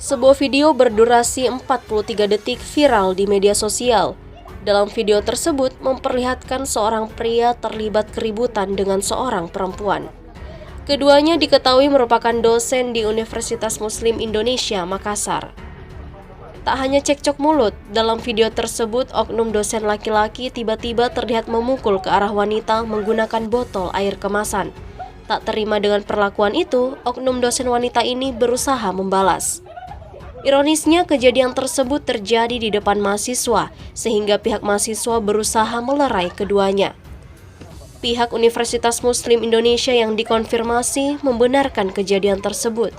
Sebuah video berdurasi 43 detik viral di media sosial. Dalam video tersebut memperlihatkan seorang pria terlibat keributan dengan seorang perempuan. Keduanya diketahui merupakan dosen di Universitas Muslim Indonesia, Makassar. Tak hanya cekcok mulut, dalam video tersebut oknum dosen laki-laki tiba-tiba terlihat memukul ke arah wanita menggunakan botol air kemasan. Tak terima dengan perlakuan itu, oknum dosen wanita ini berusaha membalas. Ironisnya, kejadian tersebut terjadi di depan mahasiswa, sehingga pihak mahasiswa berusaha melerai keduanya. Pihak Universitas Muslim Indonesia yang dikonfirmasi membenarkan kejadian tersebut.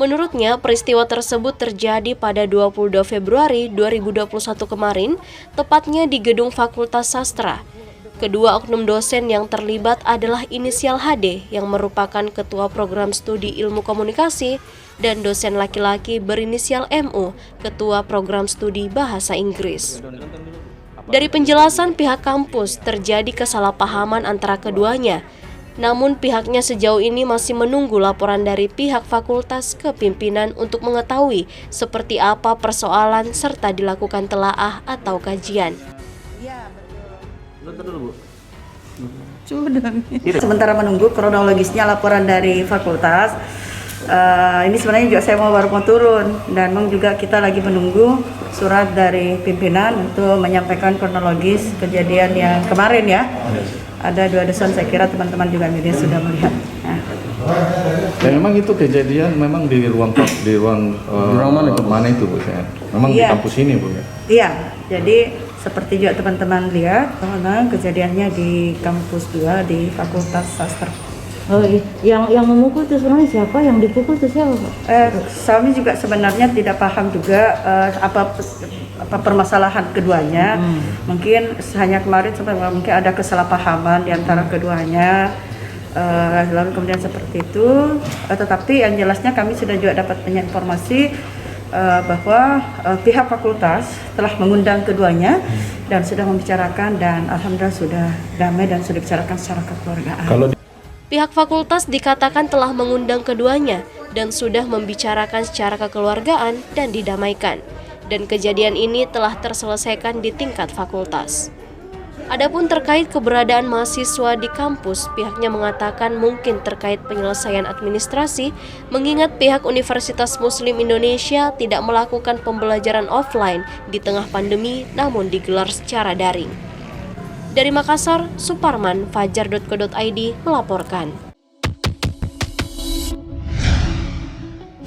Menurutnya, peristiwa tersebut terjadi pada 22 Februari 2021 kemarin, tepatnya di Gedung Fakultas Sastra. Kedua oknum dosen yang terlibat adalah inisial HD yang merupakan Ketua Program Studi Ilmu Komunikasi dan dosen laki-laki berinisial MU, Ketua Program Studi Bahasa Inggris. Dari penjelasan pihak kampus, terjadi kesalahpahaman antara keduanya. Namun pihaknya sejauh ini masih menunggu laporan dari pihak fakultas ke pimpinan untuk mengetahui seperti apa persoalan serta dilakukan telaah atau kajian. Sementara menunggu kronologisnya laporan dari fakultas, ini sebenarnya juga saya baru mau turun dan memang juga kita lagi menunggu surat dari pimpinan untuk menyampaikan kronologis kejadian yang kemarin ya. Ada 2 dosen, saya kira teman-teman juga media sudah melihat. Dan memang itu kejadian memang di ruang mana itu Bu? Memang di kampus ini Bu ya? Iya, jadi seperti juga teman-teman lihat, memang kejadiannya di kampus 2 di Fakultas Sastra. Oh, yang memukul itu sebenarnya siapa? Yang dipukul itu siapa, Pak? Kami juga sebenarnya tidak paham juga apa permasalahan keduanya. Mungkin hanya kemarin mungkin ada kesalahpahaman di antara keduanya. Lalu kemudian seperti itu. Tetapi yang jelasnya kami sudah juga dapat informasi bahwa pihak fakultas telah mengundang keduanya dan sudah membicarakan dan alhamdulillah sudah damai dan sudah dibicarakan secara kekeluargaan. Pihak fakultas dikatakan telah mengundang keduanya dan sudah membicarakan secara kekeluargaan dan didamaikan. Dan kejadian ini telah terselesaikan di tingkat fakultas. Adapun terkait keberadaan mahasiswa di kampus, pihaknya mengatakan mungkin terkait penyelesaian administrasi, mengingat pihak Universitas Muslim Indonesia tidak melakukan pembelajaran offline di tengah pandemi namun digelar secara daring. Dari Makassar, Suparman, Fajar.co.id melaporkan.